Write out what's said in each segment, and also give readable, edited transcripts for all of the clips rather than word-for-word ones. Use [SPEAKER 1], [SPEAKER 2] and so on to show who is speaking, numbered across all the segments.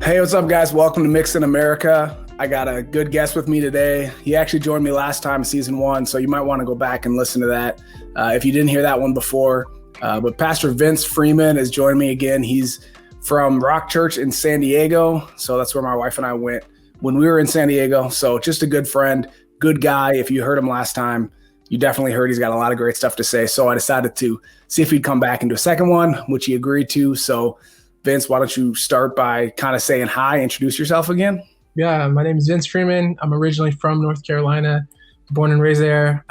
[SPEAKER 1] Hey, what's up, guys? Welcome to Mix in America. I got a good guest with me today. He actually joined me last time, season 1, so you might want to go back and listen to that if you didn't hear that one before. But Pastor Vince Freeman is joining me again. He's from Rock Church in San Diego, so that's where my wife and I went when we were in San Diego. So just a good friend, good guy. If you heard him last time, you definitely heard he's got a lot of great stuff to say. So I decided to see if he'd come back and do a second one, which he agreed to. So Vince, why don't you start by kind of saying hi, introduce yourself again?
[SPEAKER 2] Yeah, my name is Vince Freeman. I'm originally from North Carolina, born and raised there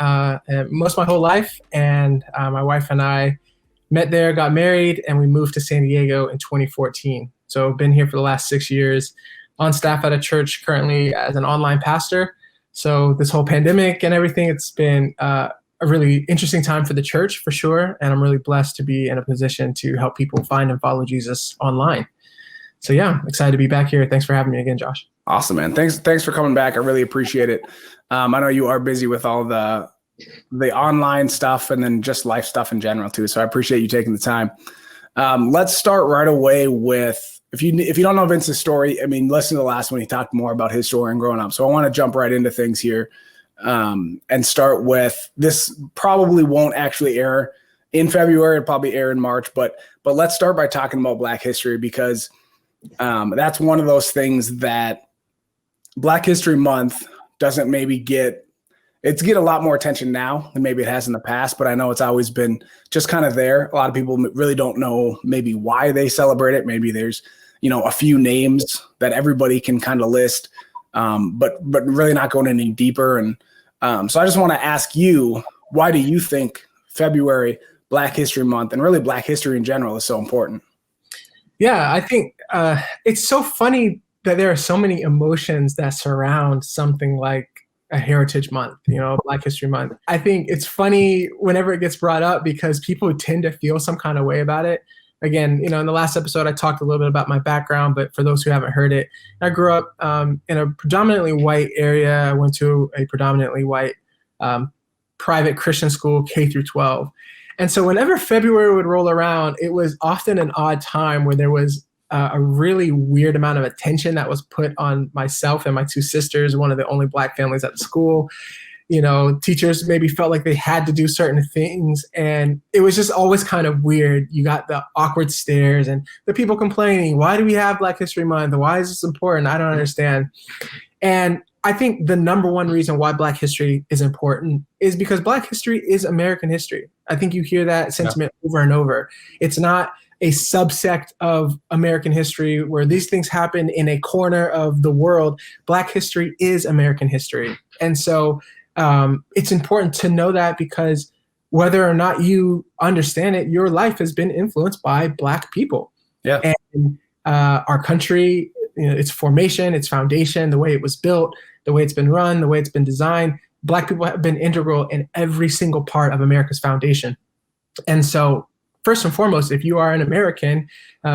[SPEAKER 2] most of my whole life. And my wife and I met there, got married, and we moved to San Diego in 2014. So I've been here for the last 6 years, on staff at a church currently as an online pastor. So this whole pandemic and everything, it's been a really interesting time for the church for sure. And I'm really blessed to be in a position to help people find and follow Jesus online. So yeah, excited to be back here. Thanks for having me again, Josh.
[SPEAKER 1] Awesome, man. Thanks for coming back. I really appreciate it. I know you are busy with all the online stuff and then just life stuff in general too. So I appreciate you taking the time. Let's start right away with, if you don't know Vince's story, I mean, listen to the last one. He talked more about his story and growing up. So I want to jump right into things here. And start with, this probably won't actually air in February, it'll probably air in March, but let's start by talking about Black history, because that's one of those things that Black History Month doesn't maybe get a lot more attention now than maybe it has in the past, but I know it's always been just kind of there. A lot of people really don't know maybe why they celebrate it. Maybe there's, a few names that everybody can kind of list, but really not going any deeper. And so I just want to ask you, why do you think February, Black History Month, and really Black history in general is so important?
[SPEAKER 2] Yeah, I think it's so funny that there are so many emotions that surround something like a Heritage Month, Black History Month. I think it's funny whenever it gets brought up because people tend to feel some kind of way about it. Again, in the last episode, I talked a little bit about my background, but for those who haven't heard it, I grew up in a predominantly white area. I went to a predominantly white private Christian school, K through 12. And so whenever February would roll around, it was often an odd time where there was a really weird amount of attention that was put on myself and my two sisters, one of the only Black families at the school. Teachers maybe felt like they had to do certain things, and it was just always kind of weird. You got the awkward stares and the people complaining, why do we have Black History Month? Why is this important? I don't understand. And I think the number one reason why Black history is important is because Black history is American history. I think you hear that sentiment over and over. It's not a subsect of American history where these things happen in a corner of the world. Black history is American history. And so it's important to know that, because whether or not you understand it, your life has been influenced by Black people.
[SPEAKER 1] Yeah.
[SPEAKER 2] And our country, its formation, its foundation, the way it was built, the way it's been run, the way it's been designed, Black people have been integral in every single part of America's foundation. And so first and foremost, if you are an American,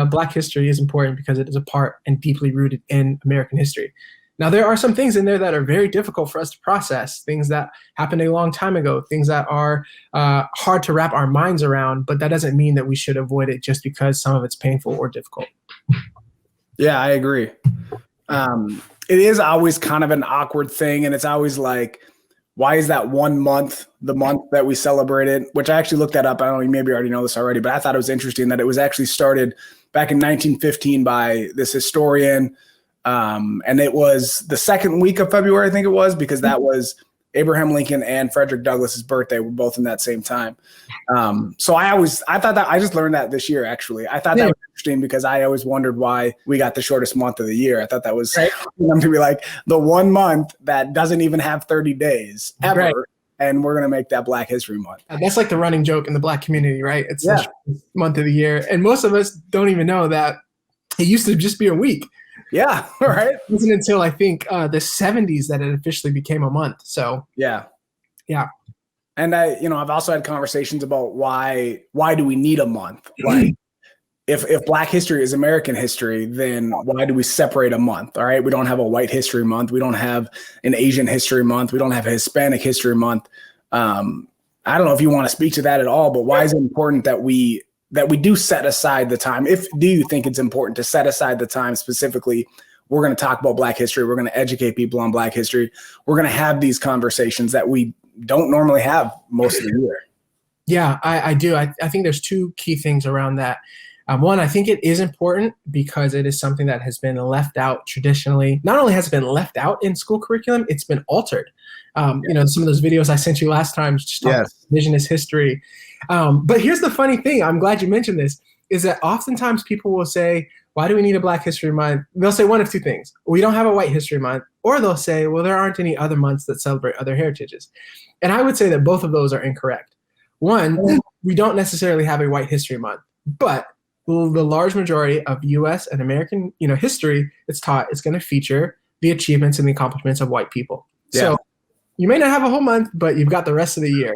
[SPEAKER 2] Black history is important because it is a part and deeply rooted in American history. Now, there are some things in there that are very difficult for us to process, things that happened a long time ago, things that are hard to wrap our minds around, but that doesn't mean that we should avoid it just because some of it's painful or difficult.
[SPEAKER 1] Yeah, I agree. It is always kind of an awkward thing, and it's always like, why is that 1 month, the month that we celebrated, which I actually looked that up. I don't know, you maybe already know this already, but I thought it was interesting that it was actually started back in 1915 by this historian. And it was the second week of February, I think it was, because that was Abraham Lincoln and Frederick Douglass's birthday were both in that same time. So I thought that, I just learned that this year, actually. I thought that was interesting because I always wondered why we got the shortest month of the year. I thought that was going to be like the 1 month that doesn't even have 30 days ever. Right. And we're going to make that Black History Month.
[SPEAKER 2] That's like the running joke in the Black community, right? It's the shortest month of the year. And most of us don't even know that it used to just be a week.
[SPEAKER 1] Yeah, right.
[SPEAKER 2] It wasn't until I think the 70s that it officially became a month. So
[SPEAKER 1] yeah. And I've also had conversations about why do we need a month? Like, if Black history is American history, then why do we separate a month? All right, we don't have a White History Month. We don't have an Asian History Month. We don't have a Hispanic History Month. I don't know if you want to speak to that at all, but why is it important that we that we do set aside the time. Do you think it's important to set aside the time specifically? We're going to talk about Black history. We're going to educate people on Black history. We're going to have these conversations that we don't normally have most of the year.
[SPEAKER 2] Yeah, I do. I think there's two key things around that. One, I think it is important because it is something that has been left out traditionally. Not only has it been left out in school curriculum, it's been altered. Some of those videos I sent you last time, just talking about indigenous history. But here's the funny thing. I'm glad you mentioned this, is that oftentimes people will say, why do we need a Black History Month? They'll say one of two things. We don't have a White History Month. Or they'll say, well, there aren't any other months that celebrate other heritages. And I would say that both of those are incorrect. One, we don't necessarily have a White History Month, but the large majority of U.S. and American, history it's taught is going to feature the achievements and the accomplishments of white people. Yeah. So you may not have a whole month, but you've got the rest of the year.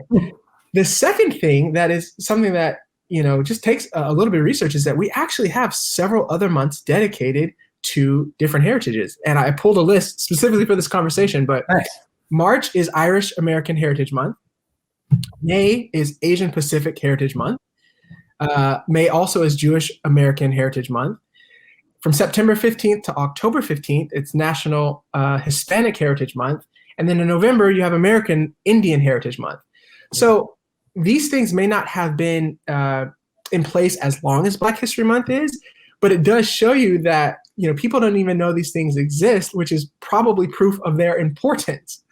[SPEAKER 2] The second thing that is something that just takes a little bit of research is that we actually have several other months dedicated to different heritages. And I pulled a list specifically for this conversation, but nice. March is Irish American Heritage Month. May is Asian Pacific Heritage Month. May also is Jewish American Heritage Month. From September 15th to October 15th, it's National Hispanic Heritage Month. And then in November, you have American Indian Heritage Month. So these things may not have been in place as long as Black History Month is, but it does show you that people don't even know these things exist, which is probably proof of their importance.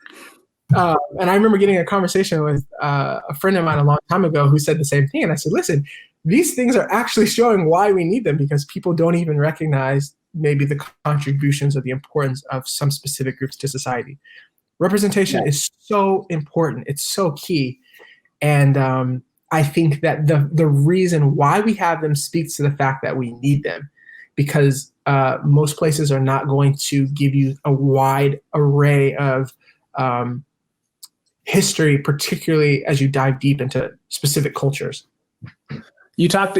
[SPEAKER 2] And I remember getting a conversation with a friend of mine a long time ago who said the same thing. And I said, listen, these things are actually showing why we need them, because people don't even recognize maybe the contributions or the importance of some specific groups to society. Representation is so important. It's so key. And I think that the reason why we have them speaks to the fact that we need them, because most places are not going to give you a wide array of history, particularly as you dive deep into specific cultures.
[SPEAKER 1] What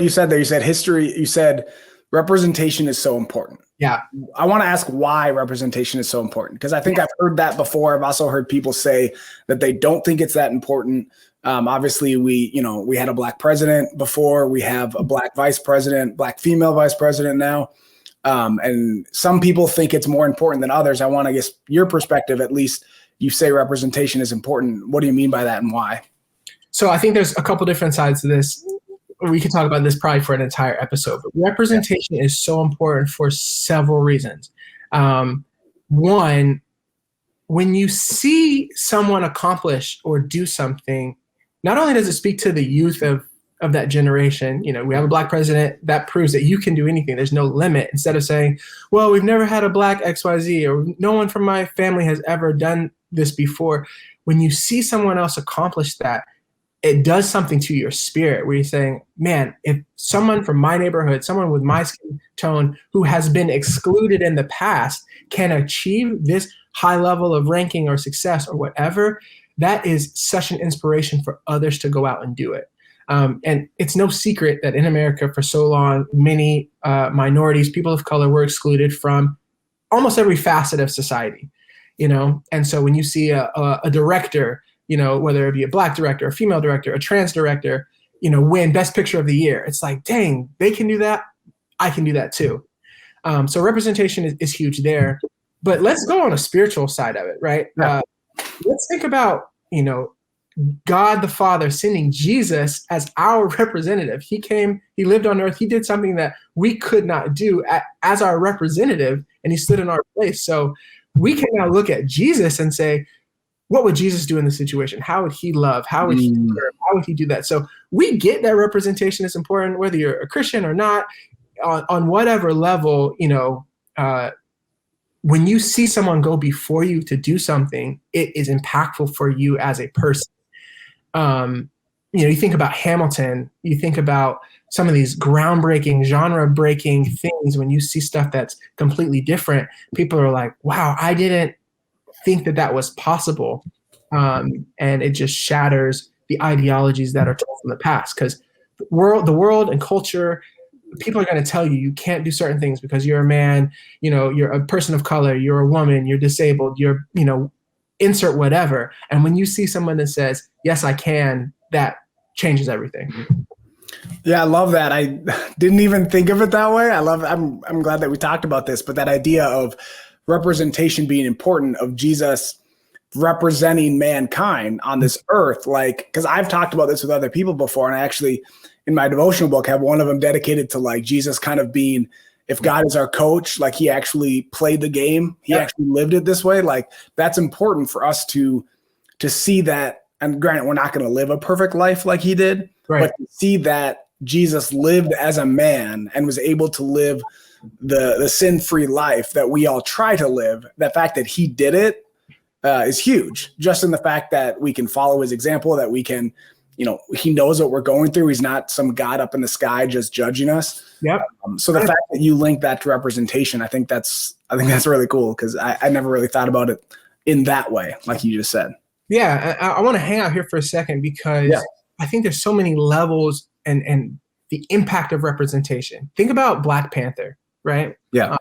[SPEAKER 1] you said there, you said history, you said representation is so important.
[SPEAKER 2] Yeah.
[SPEAKER 1] I want to ask why representation is so important, because I think I've heard that before. I've also heard people say that they don't think it's that important. Obviously, we had a Black president before. We have a Black vice president, Black female vice president now. And some people think it's more important than others. I want to get your perspective. At least you say representation is important. What do you mean by that and why?
[SPEAKER 2] So I think there's a couple different sides to this. We could talk about this probably for an entire episode, but representation is so important for several reasons. One, when you see someone accomplish or do something, not only does it speak to the youth of that generation, we have a Black president, that proves that you can do anything. There's no limit. Instead of saying, well, we've never had a Black XYZ, or no one from my family has ever done this before. When you see someone else accomplish that, it does something to your spirit where you're saying, man, if someone from my neighborhood, someone with my skin tone who has been excluded in the past can achieve this high level of ranking or success or whatever, that is such an inspiration for others to go out and do it. And it's no secret that in America for so long, many minorities, people of color, were excluded from almost every facet of society, And so when you see a director, whether it be a Black director, a female director, a trans director, win Best Picture of the Year, it's like, dang, they can do that. I can do that too. So representation is huge there. But let's go on a spiritual side of it, right? Yeah. Let's think about, God the Father sending Jesus as our representative. He came, he lived on earth, he did something that we could not do as our representative, and he stood in our place. So we can now look at Jesus and say, what would Jesus do in this situation? How would he love? How would he serve? How would he do that? So we get that representation is important, whether you're a Christian or not, on whatever level, when you see someone go before you to do something, it is impactful for you as a person. You think about Hamilton, you think about some of these groundbreaking, genre-breaking things. When you see stuff that's completely different, people are like, wow, I didn't think that was possible. And it just shatters the ideologies that are told from the past, because the world and culture, people are going to tell you can't do certain things because you're a man, you're a person of color, you're a woman, you're disabled, you're, insert whatever. And when you see someone that says, yes, I can, that changes everything.
[SPEAKER 1] Yeah, I love that. I didn't even think of it that way. I'm glad that we talked about this, but that idea of representation being important, of Jesus representing mankind on this earth, like, because I've talked about this with other people before, and I actually, in my devotional book, have one of them dedicated to like Jesus kind of being, if God is our coach, like he actually played the game, he actually lived it this way. Like that's important for us to see that. And granted, we're not going to live a perfect life like he did, but to see that Jesus lived as a man and was able to live the sin-free life that we all try to live. The fact that he did it is huge, just in the fact that we can follow his example, that we can, he knows what we're going through. He's not some God up in the sky just judging us.
[SPEAKER 2] Yep.
[SPEAKER 1] So the fact that you link that to representation, I think that's really cool, because I never really thought about it in that way, like you just said.
[SPEAKER 2] Yeah, I want to hang out here for a second, because I think there's so many levels and the impact of representation. Think about Black Panther, right?
[SPEAKER 1] Yeah.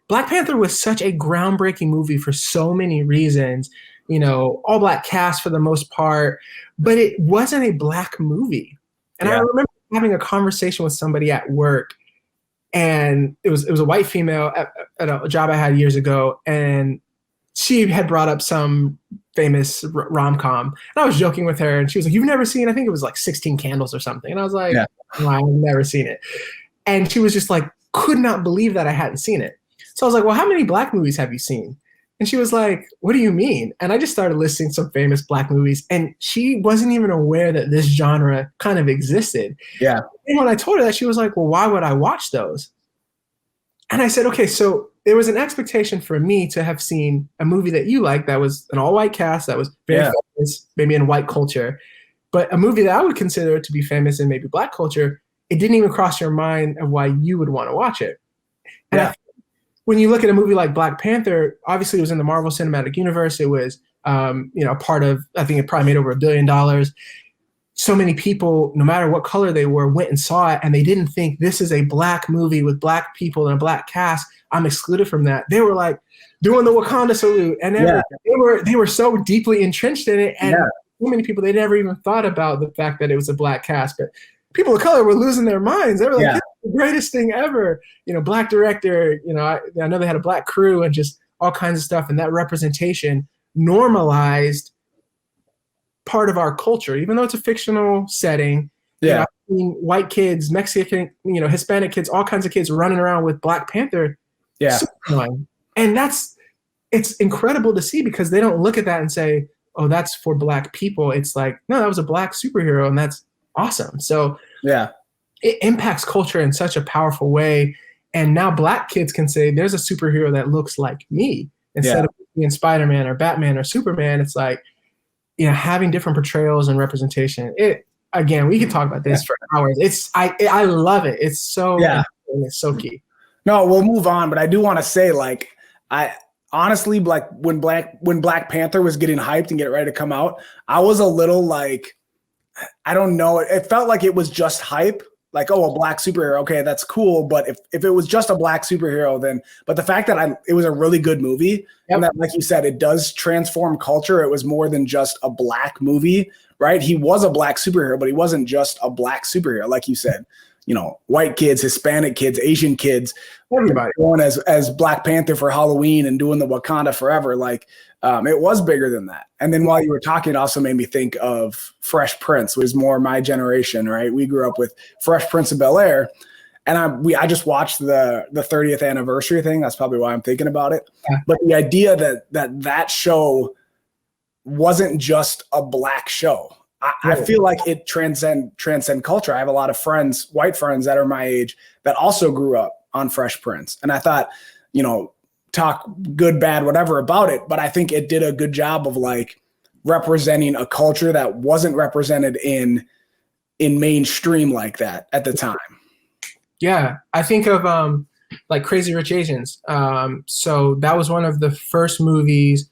[SPEAKER 2] Black Panther was such a groundbreaking movie for so many reasons, all Black cast for the most part, but it wasn't a Black movie. And I remember having a conversation with somebody at work, and it was a white female at a job I had years ago, and she had brought up some famous rom-com, and I was joking with her, and she was like, "You've never seen," I think it was like 16 Candles or something. And I was like, "No, I've never seen it." And she was just like, could not believe that I hadn't seen it. So I was like, "Well, how many Black movies have you seen?" And she was like, "What do you mean?" And I just started listing some famous Black movies, and she wasn't even aware that this genre kind of existed.
[SPEAKER 1] Yeah.
[SPEAKER 2] And when I told her that, she was like, "Well, why would I watch those?" And I said, okay, so there was an expectation for me to have seen a movie that you like, that was an all-white cast, that was very famous, maybe in white culture, but a movie that I would consider to be famous in maybe Black culture, it didn't even cross your mind of why you would want to watch it. And when you look at a movie like Black Panther, obviously it was in the Marvel Cinematic Universe. It was, part of, I think it probably made over $1 billion. So many people, no matter what color they were, went and saw it, and they didn't think, this is a Black movie with Black people and a Black cast, I'm excluded from that. They were like doing the Wakanda salute, and they were so deeply entrenched in it, and so many people, they never even thought about the fact that it was a Black cast. But people of color were losing their minds. They were like, this is the greatest thing ever. Black director, I know they had a Black crew and just all kinds of stuff, and that representation normalized part of our culture, even though it's a fictional setting. I've seen white kids, Mexican, Hispanic kids, all kinds of kids running around with Black Panther. And it's incredible to see, because they don't look at that and say, oh, that's for Black people. It's like, no, that was a Black superhero, and that's awesome. So it impacts culture in such a powerful way. And now Black kids can say, there's a superhero that looks like me, instead of being Spider-Man or Batman or Superman. It's like, having different portrayals and representation. Again, we could talk about this for hours. I love it. It's so it's so key.
[SPEAKER 1] No, we'll move on, but I do want to say, like, I honestly, like, when Black Panther was getting hyped and getting ready to come out, I was a little like, I don't know, it felt like it was just hype. Like, oh, a Black superhero, okay, that's cool. But if it was just a Black superhero, then, but the fact that it was a really good movie, and that, like you said, it does transform culture. It was more than just a Black movie, right? He was a Black superhero, but he wasn't just a Black superhero, like you said. White kids, Hispanic kids, Asian kids, everybody going as Black Panther for Halloween and doing the Wakanda Forever. Like, it was bigger than that. And then while you were talking, it also made me think of Fresh Prince, was more my generation, right? We grew up with Fresh Prince of Bel-Air, and I just watched the 30th anniversary thing. That's probably why I'm thinking about it. But the idea that show wasn't just a Black show. I feel like it transcend culture. I have a lot of friends, white friends that are my age, that also grew up on Fresh Prince. And I thought, talk good, bad, whatever about it, but I think it did a good job of like representing a culture that wasn't represented in mainstream like that at the time. Yeah,
[SPEAKER 2] I think of like Crazy Rich Asians. So that was one of the first movies,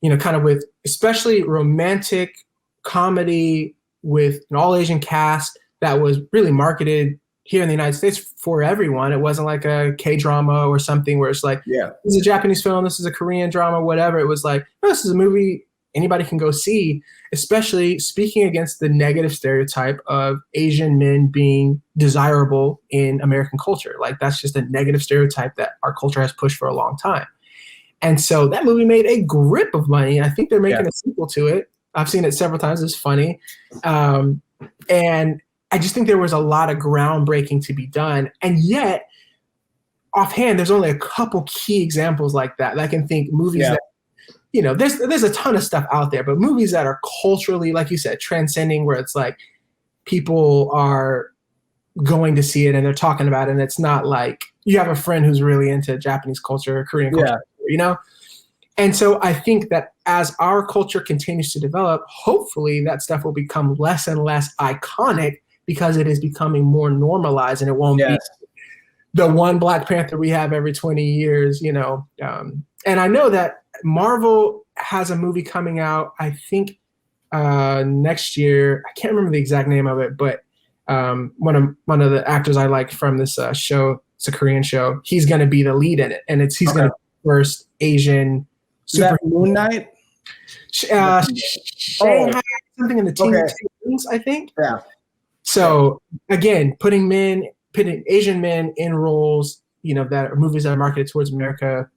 [SPEAKER 2] kind of with especially romantic comedy with an all Asian cast that was really marketed here in the United States for everyone. It wasn't like a K-drama or something where it's like, this is a Japanese film, this is a Korean drama, whatever. It was like, no, this is a movie anybody can go see, especially speaking against the negative stereotype of Asian men being desirable in American culture. Like that's just a negative stereotype that our culture has pushed for a long time. And so that movie made a grip of money. I think they're making a sequel to it. I've seen it several times. It's funny. And I just think there was a lot of groundbreaking to be done. And yet, offhand, there's only a couple key examples like that. I can think movies that, you know, there's a ton of stuff out there, but movies that are culturally, like you said, transcending, where it's like people are going to see it and they're talking about it. And it's not like you have a friend who's really into Japanese culture or Korean culture, you know? And so I think that as our culture continues to develop, hopefully that stuff will become less and less iconic because it is becoming more normalized, and it won't be the one Black Panther we have every 20 years, you know. And I know that Marvel has a movie coming out, I think next year. I can't remember the exact name of it, but one of the actors I like from this show, it's a Korean show, he's going to be the lead in it. And he's going to be the first Asian super.
[SPEAKER 1] Moon Knight?
[SPEAKER 2] Shanghai, something in the teens, I think.
[SPEAKER 1] Yeah.
[SPEAKER 2] So again, putting Asian men in roles, you know, that are movies that are marketed towards America,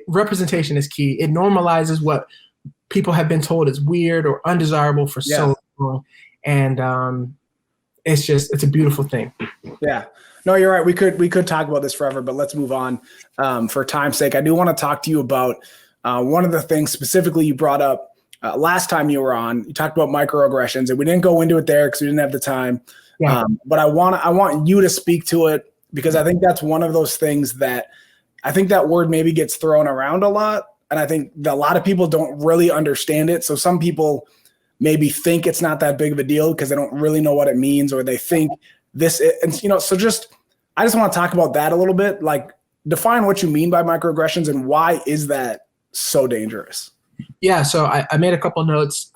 [SPEAKER 2] representation is key. It normalizes what people have been told is weird or undesirable for so long. And it's a beautiful thing. Yeah.
[SPEAKER 1] No, you're right. We could talk about this forever, but let's move on for time's sake. I do want to talk to you about one of the things specifically you brought up last time you were on. You talked about microaggressions, and we didn't go into it there because we didn't have the time.
[SPEAKER 2] Yeah.
[SPEAKER 1] But I want you to speak to it, because I think that's one of those things that I think that word maybe gets thrown around a lot, and I think that a lot of people don't really understand it. So some people maybe think it's not that big of a deal because they don't really know what it means, or they think this, and you know. So I just want to talk about that a little bit. Like, define what you mean by microaggressions and why is that so dangerous?
[SPEAKER 2] Yeah, so I made a couple notes.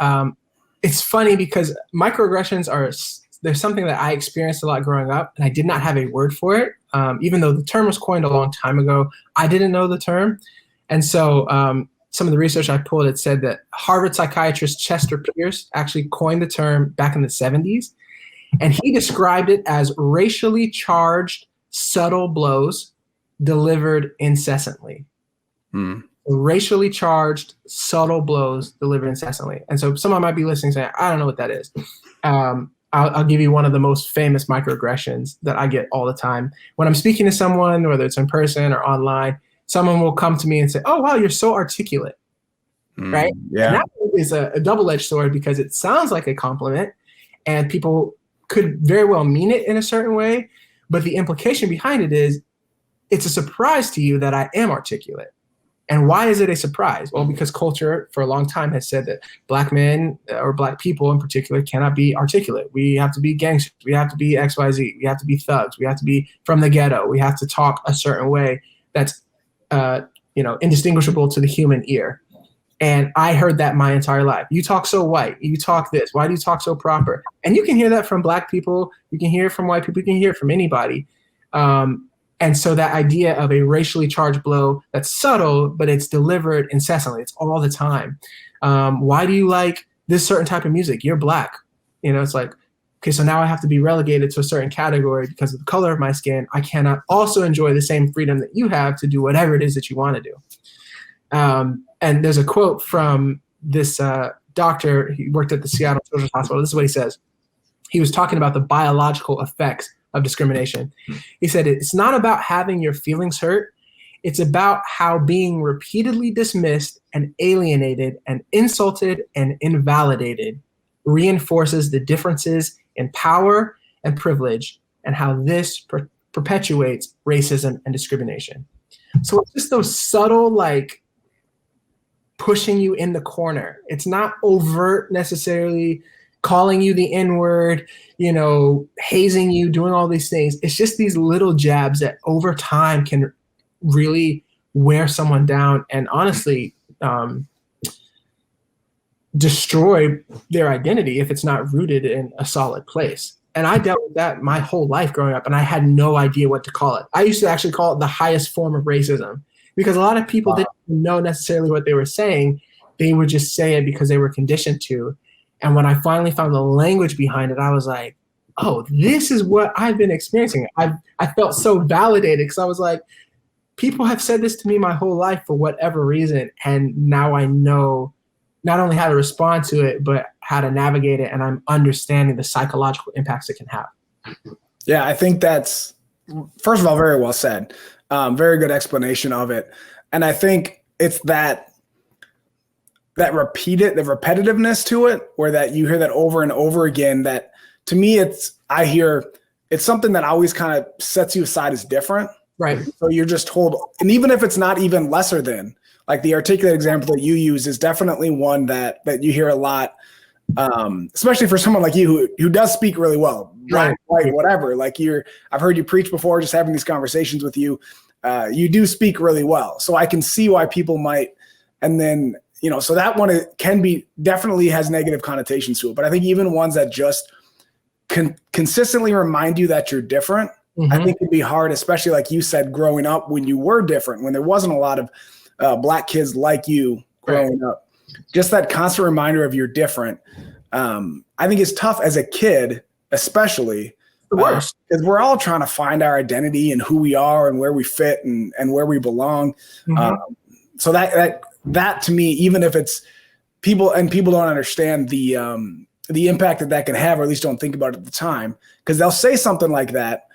[SPEAKER 2] It's funny because microaggressions there's something that I experienced a lot growing up, and I did not have a word for it. Even though the term was coined a long time ago, I didn't know the term. And so some of the research I pulled, it said that Harvard psychiatrist Chester Pierce actually coined the term back in the 70s. And he described it as racially charged, subtle blows delivered incessantly. Racially charged, subtle blows delivered incessantly. And so someone might be listening saying, I don't know what that is. I'll give you one of the most famous microaggressions that I get all the time. When I'm speaking to someone, whether it's in person or online, someone will come to me and say, oh, wow, you're so articulate, right?
[SPEAKER 1] Yeah.
[SPEAKER 2] And that is a double-edged sword, because it sounds like a compliment, and people could very well mean it in a certain way, but the implication behind it is it's a surprise to you that I am articulate. And why is it a surprise? Well, because culture for a long time has said that Black men, or Black people in particular, cannot be articulate. We have to be gangsters. We have to be XYZ. We have to be thugs. We have to be from the ghetto. We have to talk a certain way that's indistinguishable to the human ear. And I heard that my entire life. You talk so white. You talk this. Why do you talk so proper? And you can hear that from Black people. You can hear it from white people. You can hear it from anybody. And so that idea of a racially charged blow that's subtle, but it's delivered incessantly. It's all the time. Why do you like this certain type of music? You're Black. You know, it's like, okay, so now I have to be relegated to a certain category because of the color of my skin. I cannot also enjoy the same freedom that you have to do whatever it is that you want to do. And there's a quote from this doctor. He worked at the Seattle Children's Hospital. This is what he says. He was talking about the biological effects of discrimination. He said, it's not about having your feelings hurt. It's about how being repeatedly dismissed and alienated and insulted and invalidated reinforces the differences in power and privilege, and how this perpetuates racism and discrimination. So it's just those subtle, like, pushing you in the corner. It's not overt necessarily, calling you the N-word, hazing you, doing all these things. It's just these little jabs that over time can really wear someone down and honestly destroy their identity if it's not rooted in a solid place. And I dealt with that my whole life growing up, and I had no idea what to call it. I used to actually call it the highest form of racism, because a lot of people didn't know necessarily what they were saying, they would just say it because they were conditioned to. And when I finally found the language behind it, I was like, oh, this is what I've been experiencing. I felt so validated because I was like, people have said this to me my whole life for whatever reason. And now I know not only how to respond to it, but how to navigate it. And I'm understanding the psychological impacts it can have.
[SPEAKER 1] Yeah, I think that's, first of all, very well said. Very good explanation of it. And I think it's the repetitiveness to it, where that you hear that over and over again, that to me, it's something that always kind of sets you aside as different.
[SPEAKER 2] Right.
[SPEAKER 1] So you're just told, and even if it's not even lesser than, like the articulate example that you use is definitely one that you hear a lot, especially for someone like you who does speak really well, black, white, whatever. Like I've heard you preach before, just having these conversations with you. You do speak really well. So I can see why people might, and then, so that one definitely has negative connotations to it. But I think even ones that just consistently remind you that you're different, I think it'd be hard, especially like you said, growing up when you were different, when there wasn't a lot of black kids like you growing up. Just that constant reminder of you're different. I think it's tough as a kid, especially. The worst. Because we're all trying to find our identity and who we are and where we fit and where we belong. So that to me, even if it's people don't understand the impact that can have, or at least don't think about it at the time, because they'll say something like that.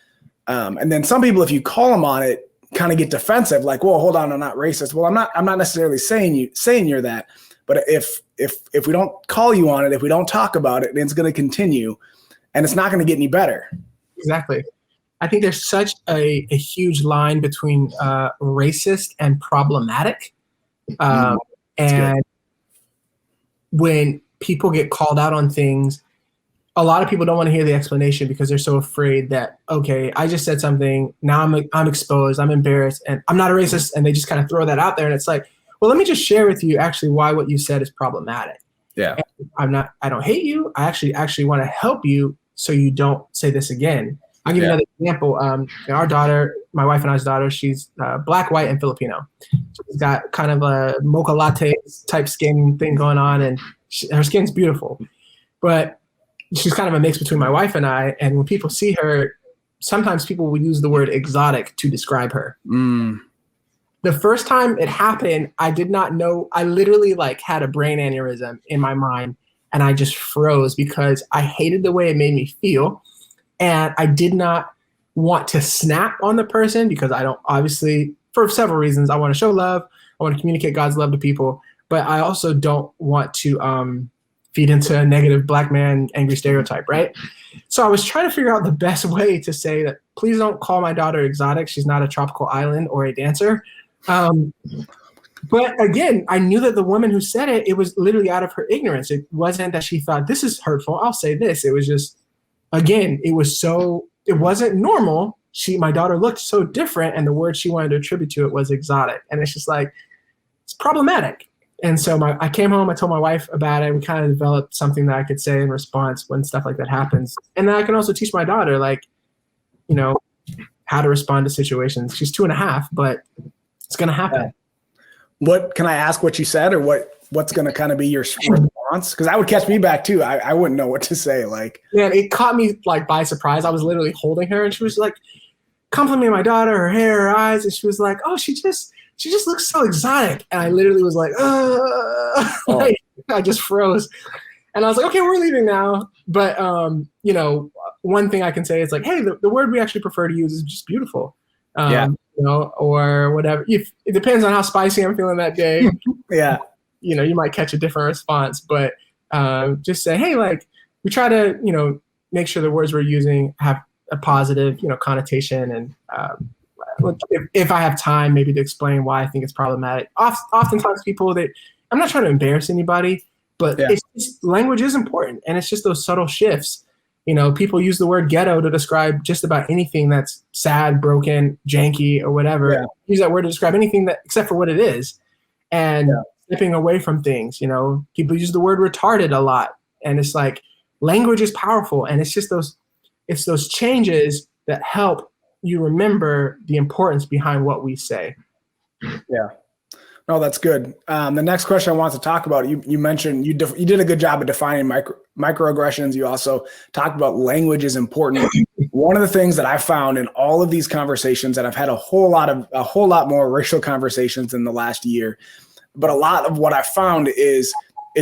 [SPEAKER 1] And then some people, if you call them on it, kind of get defensive, like, well, hold on, I'm not racist. Well, I'm not necessarily saying you're that, but if we don't call you on it, if we don't talk about it, then it's going to continue and it's not going to get any better.
[SPEAKER 2] Exactly. I think there's such a huge line between racist and problematic. And when people get called out on things, a lot of people don't want to hear the explanation because they're so afraid that, okay, I just said something, now I'm exposed, I'm embarrassed, and I'm not a racist, and they just kind of throw that out there. And it's like, well, let me just share with you actually why what you said is problematic.
[SPEAKER 1] Yeah.
[SPEAKER 2] And I don't hate you. I actually want to help you so you don't say this again. I'll give you another example. Our daughter, my wife and I's daughter, she's black, white, and Filipino. She's got kind of a mocha latte type skin thing going on, and her skin's beautiful. But she's kind of a mix between my wife and I. And when people see her, sometimes people will use the word exotic to describe her. The first time it happened, I did not know. I literally had a brain aneurysm in my mind, and I just froze because I hated the way it made me feel. And I did not want to snap on the person because I don't, obviously, for several reasons. I want to show love. I want to communicate God's love to people. But I also don't want to feed into a negative black man angry stereotype, right? So I was trying to figure out the best way to say that, please don't call my daughter exotic. She's not a tropical island or a dancer. But again, I knew that the woman who said it was literally out of her ignorance. It wasn't that she thought, this is hurtful, I'll say this. It was just, again, it wasn't normal. My daughter looked so different, and the word she wanted to attribute to it was exotic. And it's just like, it's problematic. And so I came home, I told my wife about it. We kind of developed something that I could say in response when stuff like that happens. And then I can also teach my daughter, how to respond to situations. She's 2.5, but it's going to happen.
[SPEAKER 1] Yeah. What can I ask what you said, or what's going to kind of be your response? Because that would catch me back too. I wouldn't know what to say.
[SPEAKER 2] Yeah, it caught me by surprise. I was literally holding her, and she was complimenting my daughter, her hair, her eyes, and she was like, "Oh, she just looks so exotic." And I literally was like, I just froze, and I was like, "Okay, we're leaving now." But one thing I can say is hey, the word we actually prefer to use is just beautiful. Or whatever. It depends on how spicy I'm feeling that day.
[SPEAKER 1] Yeah.
[SPEAKER 2] You might catch a different response, but just say, hey, we try to, make sure the words we're using have a positive, connotation. And if I have time, maybe to explain why I think it's problematic. Oftentimes people I'm not trying to embarrass anybody, but it's just, language is important. And it's just those subtle shifts. People use the word ghetto to describe just about anything that's sad, broken, janky, or whatever. Yeah. Use that word to describe anything except for what it is. And stepping away from things, people use the word retarded a lot. And it's language is powerful. And it's just those changes that help you remember the importance behind what we say.
[SPEAKER 1] Yeah. No, that's good. The next question I want to talk about, you mentioned you did a good job of defining microaggressions. You also talked about language is important. One of the things that I found in all of these conversations, and I've had a whole lot more racial conversations in the last year, but a lot of what I found is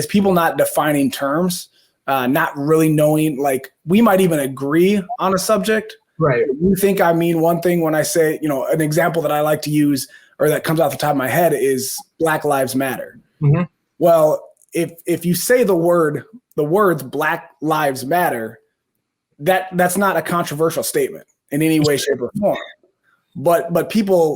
[SPEAKER 1] people not defining terms, not really knowing, like we might even agree on a subject.
[SPEAKER 2] Right.
[SPEAKER 1] You think I mean one thing when I say, an example that I like to use or that comes off the top of my head is Black Lives Matter.
[SPEAKER 2] Mm-hmm.
[SPEAKER 1] Well, if you say the words Black Lives Matter, that's not a controversial statement in any way, shape, or form. But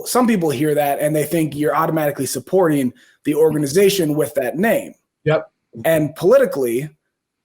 [SPEAKER 1] some people hear that and they think you're automatically supporting the organization with that name.
[SPEAKER 2] Yep.
[SPEAKER 1] And politically,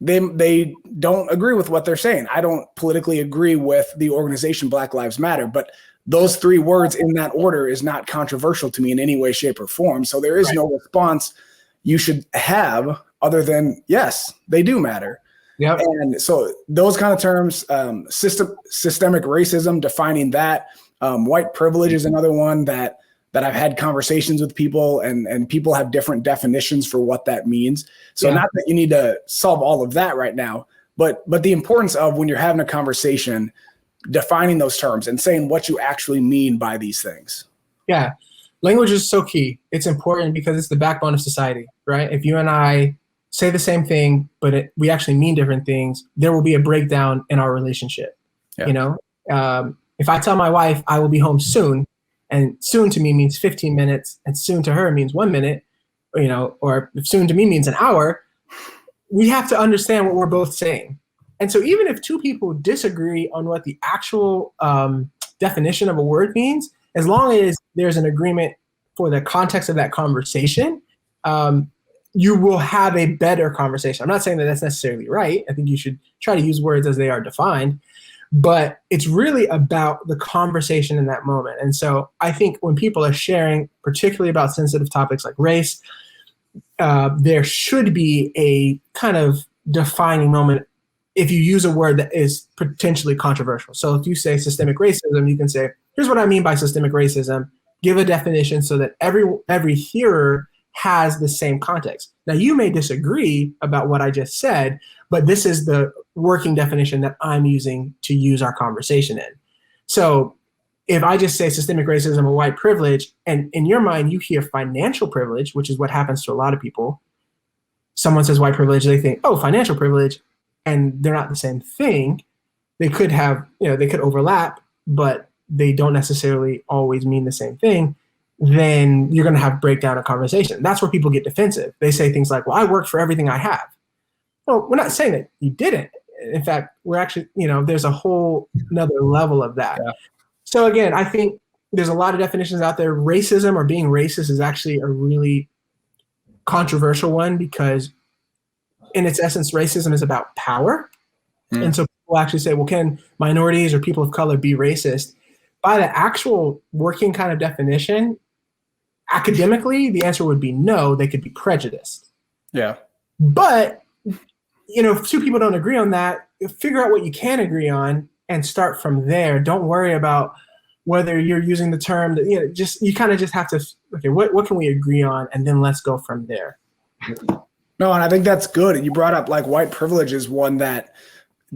[SPEAKER 1] they don't agree with what they're saying. I don't politically agree with the organization Black Lives Matter, but those three words in that order is not controversial to me in any way, shape, or form. So there is no response you should have other than, yes, they do matter.
[SPEAKER 2] Yep.
[SPEAKER 1] And so those kind of terms, systemic racism, defining that, white privilege is another one that I've had conversations with people, and people have different definitions for what that means. So not that you need to solve all of that right now, but the importance of when you're having a conversation, defining those terms and saying what you actually mean by these things.
[SPEAKER 2] Yeah. Language is so key. It's important because it's the backbone of society, right? If you and I say the same thing, but we actually mean different things, there will be a breakdown in our relationship. Yeah. If I tell my wife I will be home soon, and soon to me means 15 minutes and soon to her means 1 minute, or if soon to me means an hour, we have to understand what we're both saying. And so even if two people disagree on what the actual definition of a word means, as long as there's an agreement for the context of that conversation, you will have a better conversation. I'm not saying that that's necessarily right. I think you should try to use words as they are defined, but it's really about the conversation in that moment. And so I think when people are sharing, particularly about sensitive topics like race, there should be a kind of defining moment if you use a word that is potentially controversial. So if you say systemic racism, you can say, here's what I mean by systemic racism, give a definition so that every hearer has the same context. Now, you may disagree about what I just said, but this is the working definition that I'm using to use our conversation in. So if I just say systemic racism or white privilege, and in your mind you hear financial privilege, which is what happens to a lot of people, someone says white privilege, they think, oh, financial privilege, and they're not the same thing. They could have, they could overlap, but they don't necessarily always mean the same thing. Then you're going to have breakdown of conversation. That's where people get defensive. They say things like, well, I worked for everything I have. Well, we're not saying that you didn't. In fact, we're actually, there's a whole another level of that. Yeah. So again, I think there's a lot of definitions out there. Racism or being racist is actually a really controversial one because in its essence, racism is about power. And so people actually say, well, can minorities or people of color be racist? By the actual working kind of definition, academically, the answer would be no, they could be prejudiced.
[SPEAKER 1] Yeah.
[SPEAKER 2] But, if two people don't agree on that, figure out what you can agree on and start from there. Don't worry about whether you're using the term that, you kind of just have to, okay, what can we agree on? And then let's go from there.
[SPEAKER 1] No, and I think that's good. You brought up like white privilege is one that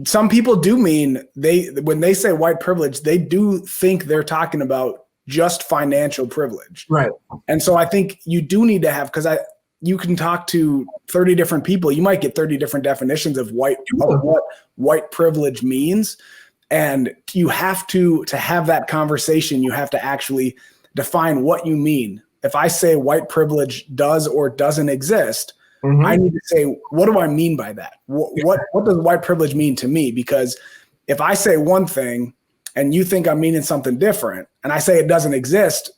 [SPEAKER 1] some people do mean when they say white privilege, they do think they're talking about just financial privilege.
[SPEAKER 2] Right.
[SPEAKER 1] And so I think you do need to have, because you can talk to 30 different people. You might get 30 different definitions of what white privilege means. And you have to have that conversation, you have to actually define what you mean. If I say white privilege does or doesn't exist, I need to say, what do I mean by that? What does white privilege mean to me? Because if I say one thing and you think I'm meaning something different, and I say it doesn't exist,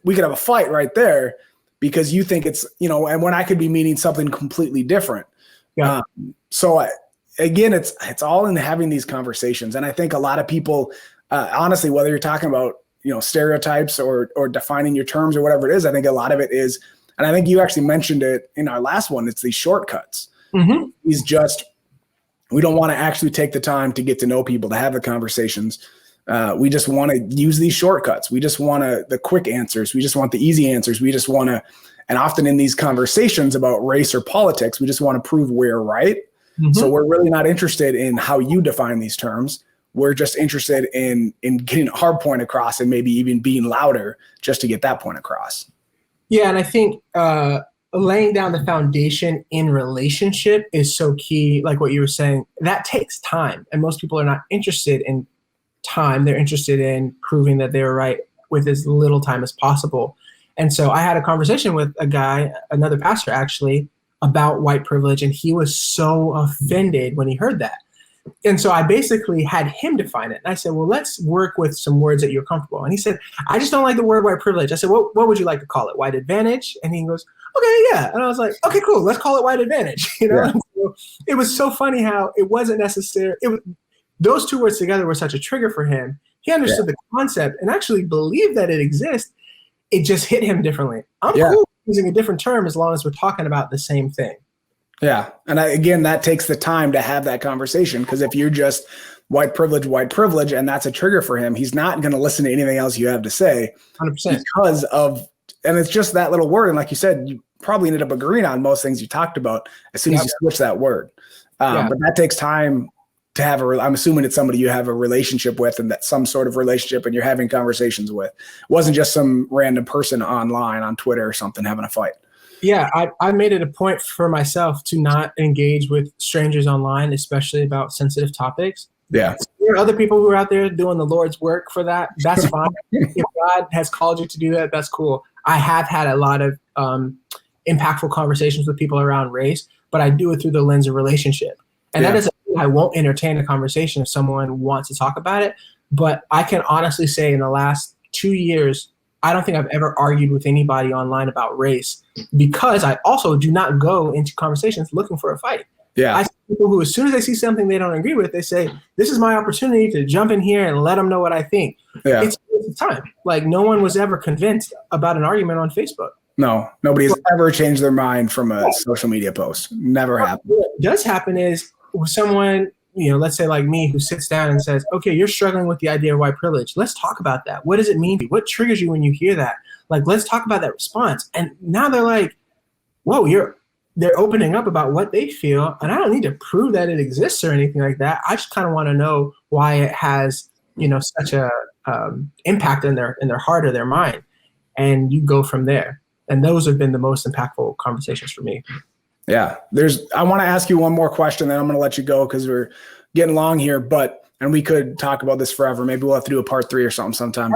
[SPEAKER 1] we could have a fight right there because you think it's, and when I could be meaning something completely different. Yeah. Again, it's all in having these conversations. And I think a lot of people, honestly, whether you're talking about, stereotypes or defining your terms or whatever it is, I think a lot of it is, and I think you actually mentioned it in our last one, it's these shortcuts. We don't want to actually take the time to get to know people, to have the conversations. We just want to use these shortcuts. We just want the quick answers. We just want the easy answers. We just want to, and often in these conversations about race or politics, we just want to prove we're right. Mm-hmm. So we're really not interested in how you define these terms. We're just interested in getting a hard point across and maybe even being louder just to get that point across.
[SPEAKER 2] Yeah, and I think laying down the foundation in relationship is so key. Like what you were saying, that takes time. And most people are not interested in time. They're interested in proving that they're right with as little time as possible. And so I had a conversation with a guy, another pastor actually, about white privilege, and he was so offended when he heard that. And so I basically had him define it. And I said, well, let's work with some words that you're comfortable. And he said, I just don't like the word white privilege. I said, what would you like to call it? White advantage? And he goes, okay, yeah. And I was like, okay, cool. Let's call it white advantage. Yeah. So it was so funny how it wasn't necessary. Those two words together were such a trigger for him. He understood the concept and actually believed that it exists. It just hit him differently. I'm cool using a different term as long as we're talking about the same thing.
[SPEAKER 1] Yeah. And again, that takes the time to have that conversation, because if you're just white privilege, and that's a trigger for him, he's not going to listen to anything else you have to say
[SPEAKER 2] 100%.
[SPEAKER 1] because of, and it's just that little word. And like you said, you probably ended up agreeing on most things you talked about as soon as you switch that word. But that takes time to have I'm assuming it's somebody you have a relationship with, and that some sort of relationship and you're having conversations with. It wasn't just some random person online on Twitter or something having a fight.
[SPEAKER 2] Yeah, I made it a point for myself to not engage with strangers online, especially about sensitive topics.
[SPEAKER 1] Yeah.
[SPEAKER 2] There are other people who are out there doing the Lord's work for that. That's fine. If God has called you to do that, that's cool. I have had a lot of impactful conversations with people around race, but I do it through the lens of relationship. And that doesn't mean I won't entertain a conversation if someone wants to talk about it. But I can honestly say in the last 2 years, I don't think I've ever argued with anybody online about race, because I also do not go into conversations looking for a fight.
[SPEAKER 1] Yeah.
[SPEAKER 2] I see people who, as soon as they see something they don't agree with, they say, this is my opportunity to jump in here and let them know what I think.
[SPEAKER 1] Yeah.
[SPEAKER 2] It's a waste of time. Like, no one was ever convinced about an argument on Facebook.
[SPEAKER 1] No, nobody has ever changed their mind from a social media post. Never happened.
[SPEAKER 2] What does happen is someone, let's say like me, who sits down and says, okay, you're struggling with the idea of white privilege. Let's talk about that. What does it mean to you? What triggers you when you hear that? Like, let's talk about that response. And now they're like, whoa, they're opening up about what they feel. And I don't need to prove that it exists or anything like that. I just kind of want to know why it has, such a impact in their heart or their mind. And you go from there. And those have been the most impactful conversations for me.
[SPEAKER 1] Yeah. I want to ask you one more question, then I'm going to let you go because we're getting long here, and we could talk about this forever. Maybe we'll have to do a part 3 or something sometime.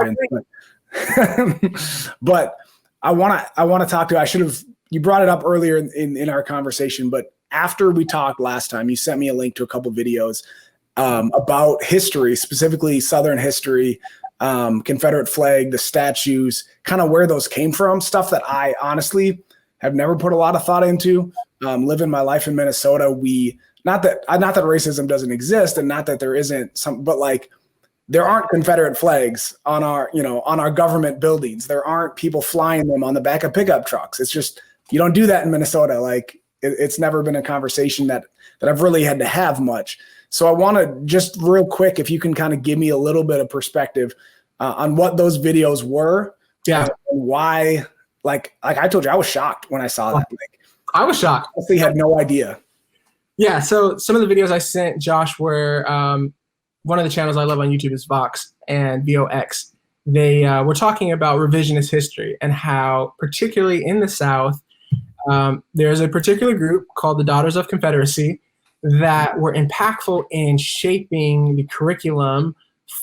[SPEAKER 1] But I want to talk to, you brought it up earlier in our conversation, but after we talked last time, you sent me a link to a couple videos about history, specifically Southern history, Confederate flag, the statues, kind of where those came from, stuff that I honestly have never put a lot of thought into. Living my life in Minnesota, not that racism doesn't exist, and not that there isn't some, but like there aren't Confederate flags on our government buildings. There aren't people flying them on the back of pickup trucks. It's just, you don't do that in Minnesota. Like it's never been a conversation that I've really had to have much. So I want to just real quick, if you can kind of give me a little bit of perspective on what those videos were.
[SPEAKER 2] Yeah.
[SPEAKER 1] And why, like I told you, I was shocked when I saw that. Like,
[SPEAKER 2] I was shocked.
[SPEAKER 1] I honestly had no idea.
[SPEAKER 2] Yeah. So some of the videos I sent Josh were, one of the channels I love on YouTube is Vox and VOX. They were talking about revisionist history and how, particularly in the South, there's a particular group called the Daughters of Confederacy that were impactful in shaping the curriculum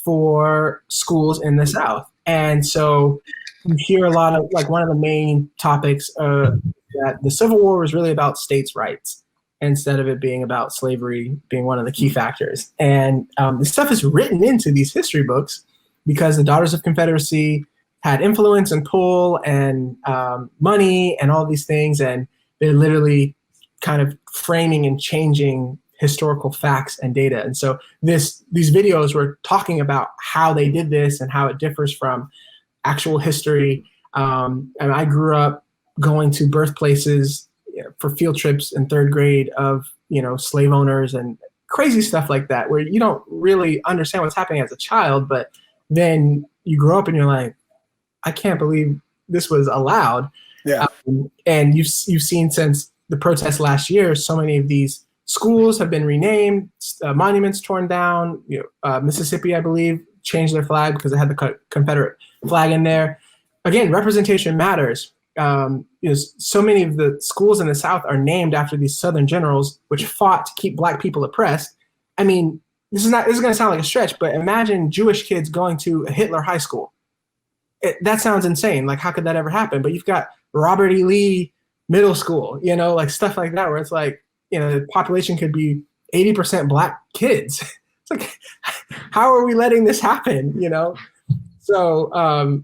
[SPEAKER 2] for schools in the South. And so you hear a lot of, like, one of the main topics that the Civil War was really about states' rights instead of it being about slavery being one of the key factors. And this stuff is written into these history books because the Daughters of Confederacy had influence and pull and money and all these things. And they're literally kind of framing and changing historical facts and data. And so these videos were talking about how they did this and how it differs from actual history. And I grew up going to birthplaces for field trips in 3rd grade of, slave owners and crazy stuff like that, where you don't really understand what's happening as a child, but then you grow up and you're like, I can't believe this was allowed.
[SPEAKER 1] Yeah.
[SPEAKER 2] And you've seen since the protests last year, so many of these schools have been renamed, monuments torn down. Mississippi, I believe, changed their flag because they had the Confederate flag in there. Again, representation matters. So many of the schools in the South are named after these Southern generals, which fought to keep Black people oppressed. I mean, this is going to sound like a stretch, but imagine Jewish kids going to a Hitler high school. That sounds insane. Like, how could that ever happen? But you've got Robert E. Lee Middle School, like stuff like that, where it's like, the population could be 80% Black kids. It's like, how are we letting this happen? So,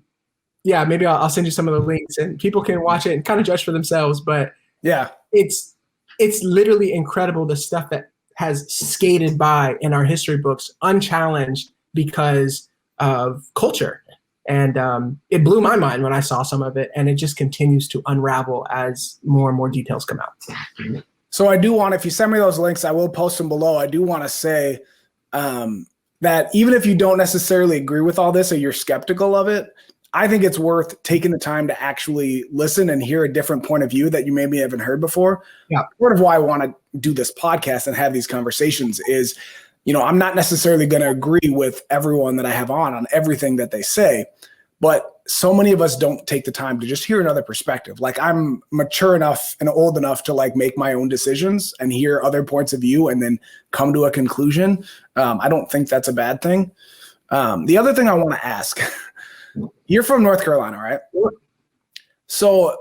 [SPEAKER 2] yeah, maybe I'll send you some of the links and people can watch it and kind of judge for themselves. But
[SPEAKER 1] yeah,
[SPEAKER 2] it's literally incredible, the stuff that has skated by in our history books unchallenged because of culture. And it blew my mind when I saw some of it, and it just continues to unravel as more and more details come out.
[SPEAKER 1] So I do want, if you send me those links, I will post them below. I do want to say that even if you don't necessarily agree with all this or you're skeptical of it, I think it's worth taking the time to actually listen and hear a different point of view that you maybe haven't heard before.
[SPEAKER 2] Yeah.
[SPEAKER 1] Part of why I want to do this podcast and have these conversations is, I'm not necessarily going to agree with everyone that I have on everything that they say, but so many of us don't take the time to just hear another perspective. Like, I'm mature enough and old enough to make my own decisions and hear other points of view and then come to a conclusion. I don't think that's a bad thing. The other thing I want to ask, you're from North Carolina, right? So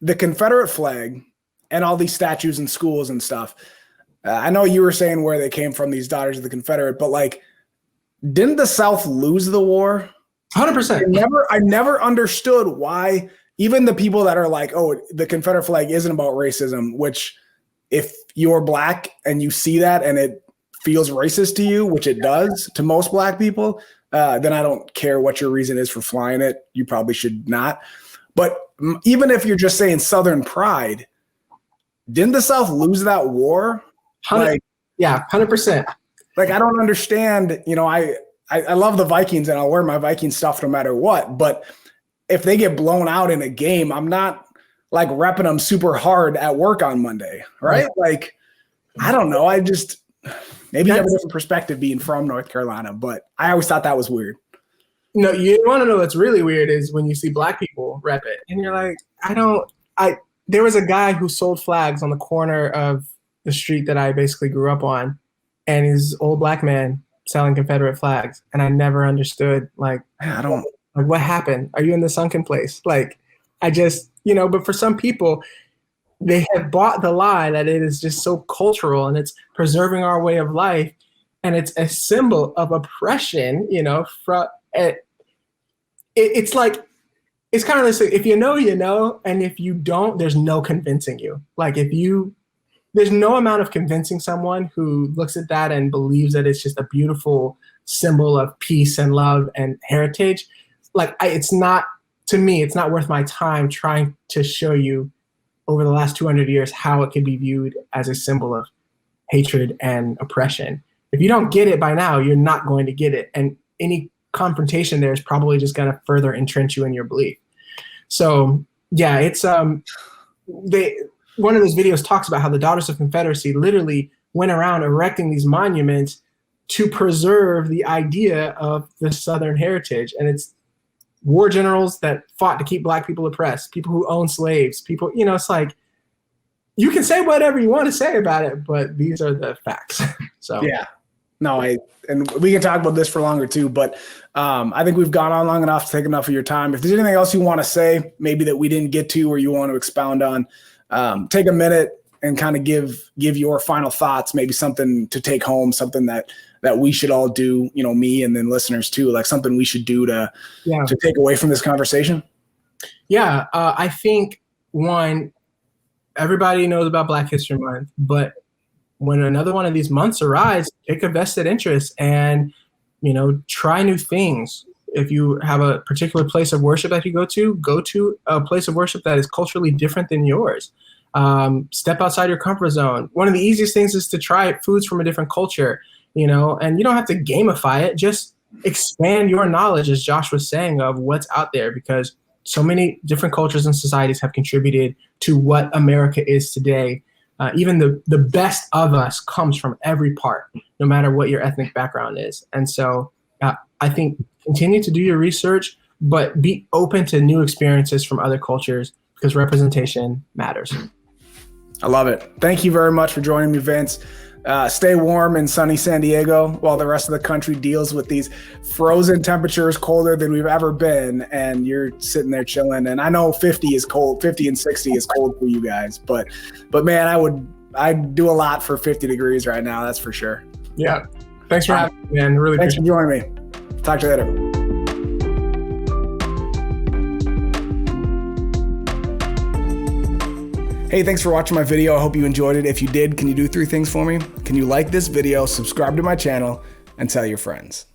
[SPEAKER 1] the Confederate flag and all these statues and schools and stuff, I know you were saying where they came from, these daughters of the Confederate, but didn't the South lose the war?
[SPEAKER 2] 100%.
[SPEAKER 1] I never understood why even the people that are like, oh, the Confederate flag isn't about racism, which if you're Black and you see that and it feels racist to you, which it does to most Black people, then I don't care what your reason is for flying it. You probably should not. But even if you're just saying Southern pride, didn't the South lose that war?
[SPEAKER 2] 100%.
[SPEAKER 1] I don't understand. I love the Vikings and I'll wear my Viking stuff no matter what. But if they get blown out in a game, I'm not repping them super hard at work on Monday, right? I don't know. Maybe you have a different perspective being from North Carolina, but I always thought that was weird.
[SPEAKER 2] No, you want to know what's really weird is when you see Black people rep it and you're like, there was a guy who sold flags on the corner of the street that I basically grew up on, and he's an old Black man selling Confederate flags. And I never understood, what happened? Are you in the sunken place? But for some people, they have bought the lie that it is just so cultural and it's preserving our way of life. And it's a symbol of oppression, it's kind of this, if you know, and if you don't, there's no convincing you. There's no amount of convincing someone who looks at that and believes that it's just a beautiful symbol of peace and love and heritage. It's not worth my time trying to show you over the last 200 years how it can be viewed as a symbol of hatred and oppression. If you don't get it by now, you're not going to get it. And any confrontation there is probably just going to further entrench you in your belief. So yeah, it's one of those videos talks about how the Daughters of Confederacy literally went around erecting these monuments to preserve the idea of the Southern heritage. And it's war generals that fought to keep Black people oppressed, people who own slaves, people, it's you can say whatever you want to say about it, but these are the facts. So
[SPEAKER 1] yeah, no, and we can talk about this for longer too, but I think we've gone on long enough to take enough of your time. If there's anything else you want to say, maybe that we didn't get to or you want to expound on, take a minute and kind of give your final thoughts, maybe something to take home, something that we should all do, me and then listeners too, something we should do to take away from this conversation.
[SPEAKER 2] Yeah. I think one, everybody knows about Black History Month, but when another one of these months arrives, take a vested interest and, try new things. If you have a particular place of worship that you go to a place of worship that is culturally different than yours. Step outside your comfort zone. One of the easiest things is to try foods from a different culture, and you don't have to gamify it. Just expand your knowledge, as Josh was saying, of what's out there, because so many different cultures and societies have contributed to what America is today. Even the best of us comes from every part, no matter what your ethnic background is. And so I think continue to do your research, but be open to new experiences from other cultures, because representation matters.
[SPEAKER 1] I love it. Thank you very much for joining me, Vince. Stay warm in sunny San Diego while the rest of the country deals with these frozen temperatures, colder than we've ever been, and you're sitting there chilling. And I know 50 is cold, 50 and 60 is cold for you guys, but man, I'd do a lot for 50 degrees right now. That's for sure.
[SPEAKER 2] Yeah. Thanks for having me, man. Really
[SPEAKER 1] Thanks for joining me. Talk to you later. Hey, thanks for watching my video. I hope you enjoyed it. If you did, can you do 3 things for me? Can you like this video, subscribe to my channel, and tell your friends?